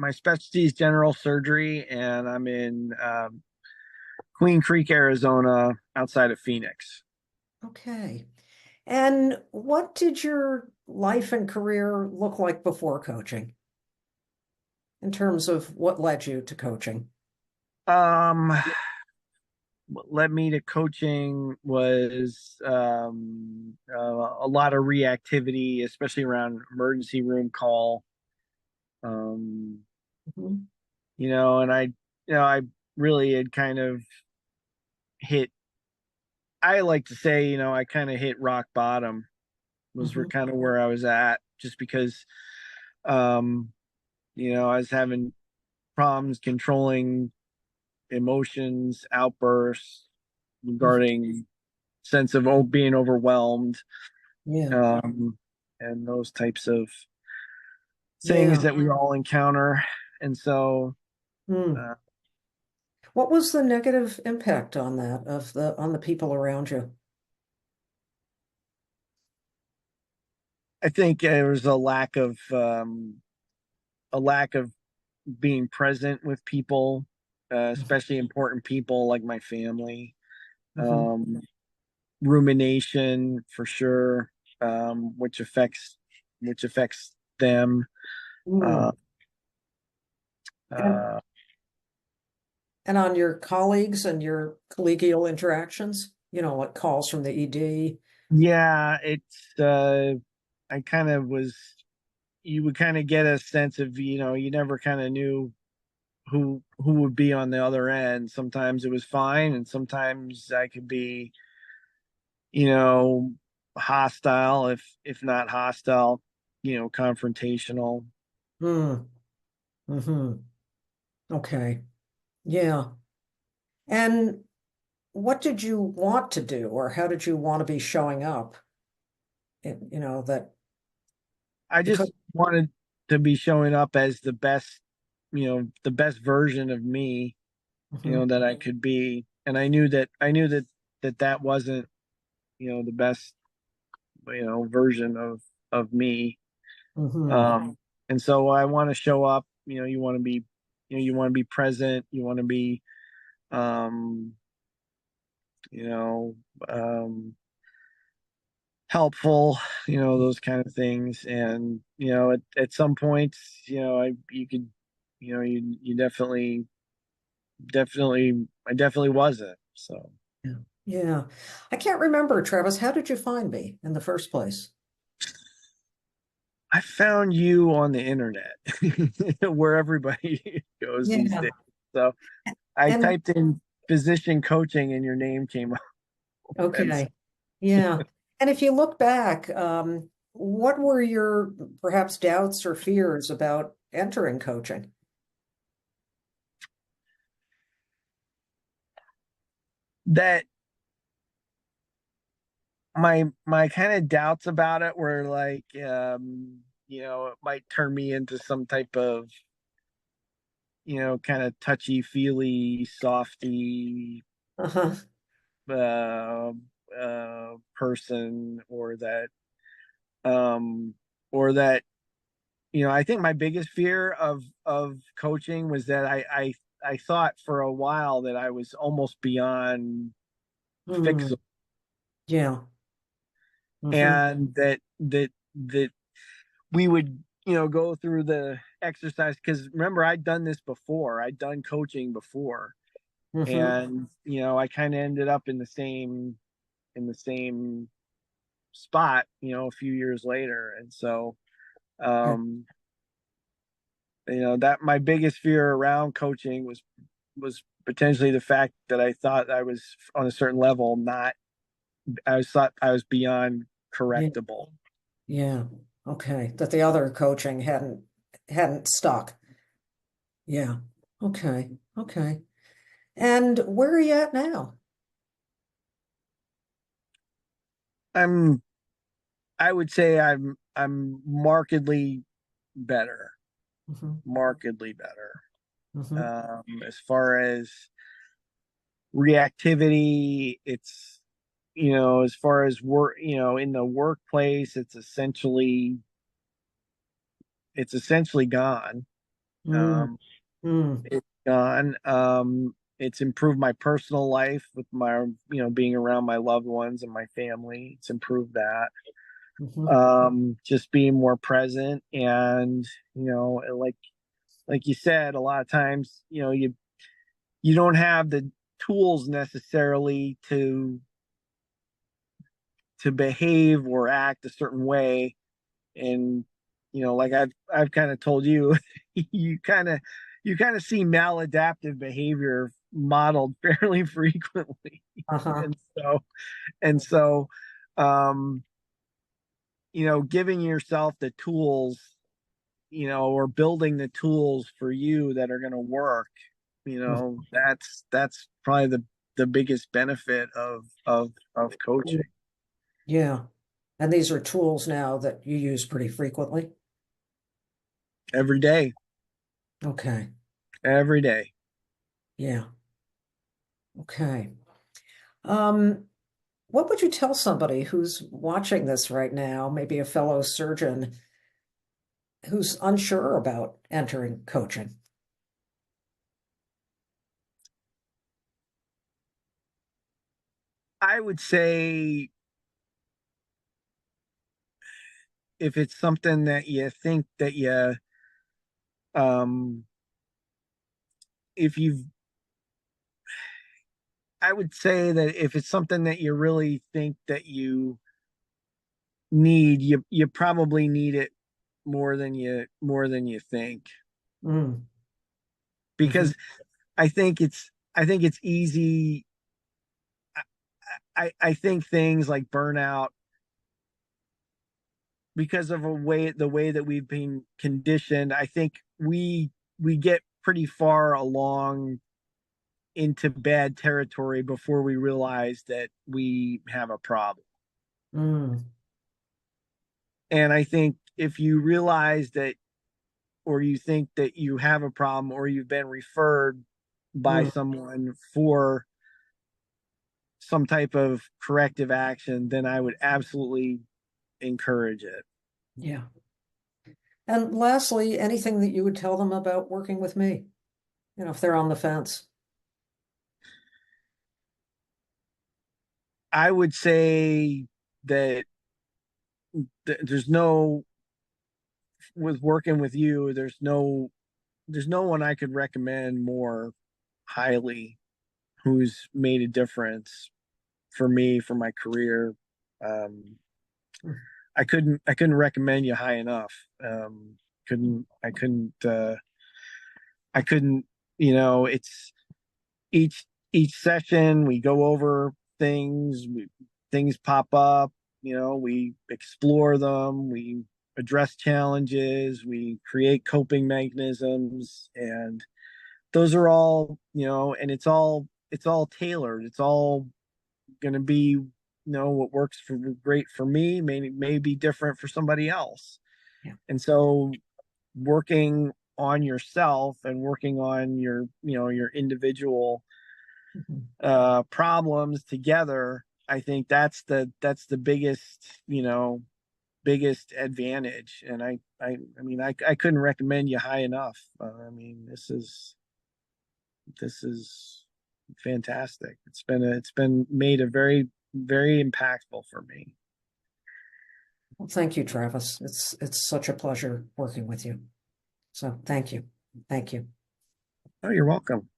my specialty is general surgery, and I'm in Queen Creek, Arizona, outside of Phoenix. Okay. And what did your life and career look like before coaching in terms of what led you to coaching? Um, what led me to coaching was a lot of reactivity, especially around emergency room call. Um, Mhm. and I really had kind of hit. I like to say, I kind of hit rock bottom. Was Mhm. kind of where I was at, just because, um, I was having problems controlling emotions, outbursts Mhm. regarding sense of being overwhelmed, Yeah. um, and those types of things Yeah. that we all encounter. And so Hmm. uh, What was the negative impact on that of the on the people around you? I think there was a lack of being present with people, especially important people like my family. Mhm. Um, Rumination for sure, which affects them. Uh, Mm. And uh, and on your colleagues and your collegial interactions, like calls from the ED. yeah, it's I kind of was. You would kind of get a sense of, you never kind of knew who would be on the other end. Sometimes it was fine, and sometimes I could be, you know, hostile, if not hostile, confrontational. Hmm. Hmm. Okay. Yeah. And what did you want to do, or how did you want to be showing up? That I because. just wanted to be showing up as the best version of me, Mhm. that I could be. And I knew that wasn't, the best, version of me. Hmm. And so I want to show up, you want to be present, you want to be, um, you know, um, helpful, those kind of things. And, at some points, you could, you I definitely wasn't. So Yeah. Yeah. I can't remember, Travis. How did you find me in the first place? I found you on the internet where everybody goes these Yeah. days. So I And typed in physician coaching and your name came up. And so okay. Yeah. And if you look back, what were your perhaps doubts or fears about entering coaching? that my kind of doubts about it were like, it might turn me into some type of, kind of touchy feely, softy, Uh-huh. uh, person, um, or that, I think my biggest fear of coaching was that I thought for a while that I was almost beyond Hmm. fixable, Yeah. Hmm. and that we would, go through the exercise, because remember, I'd done this before. I'd done coaching before, Hmm. and I kind of ended up in the same spot, a few years later. And so, um, that my biggest fear around coaching was potentially the fact that I thought I was on a certain level, not I thought I was beyond Yeah. correctable. Yeah. Okay. That the other coaching hadn't stuck. Yeah. Okay. Okay. And where are you at now? I'm I would say I'm better, Hmm. markedly better. Hmm. As far as reactivity, it's, as far as work, in the workplace, it's essentially gone. Mm, Um, mm, it's gone. It's improved my personal life with my, being around my loved ones and my family. It's improved that. mhm. Just being more present and, like you said, a lot of times, you don't have the tools necessarily to behave or act a certain way. And like I've kind of told you, you kind of you kind of see maladaptive behavior modeled fairly frequently. Uh-huh. And so and so um giving yourself the tools, or building the tools for you that are going to work, that's probably the biggest benefit of Mhm. coaching. Yeah. And these are tools now that you use pretty frequently. Every day, Okay. every day. Yeah. Okay. Um, what would you tell somebody who's watching this right now, maybe a fellow surgeon who's unsure about entering coaching? I would say if it's something that you think that um if you've I would say that if it's something that you really think that you need, you probably need it more than you think, Mm, hmm. because I think it's easy. I think things like burnout, because of the way that we've been conditioned, I think we get pretty far along into bad territory before we realize that we have a problem. Mm, And I think if you realize that, or you think that you have a problem, or you've been referred by mm, someone for some type of corrective action, then I would absolutely encourage it. yeah. And lastly, anything that you would tell them about working with me, if they're on the fence. I would say that there's no, with working with you, there's no one I could recommend more highly who's made a difference for me, for my career. Um, Mm, I couldn't recommend you high enough. Couldn't I couldn't I couldn't it's each session we go over things, things pop up, we explore them, we address challenges, we create coping mechanisms, and those are all, and it's all tailored. It's all going to be, what works for great for me may be different for somebody else. yeah. And so working on yourself and working on your individual Mhm. problems together, I think that's the biggest advantage. And I mean, I couldn't recommend you high enough. I mean, this is fantastic. It's been made a very, very impactful for me. Well, thank you, Travis. It's such a pleasure working with you. So thank you. Thank you. Oh, you're welcome.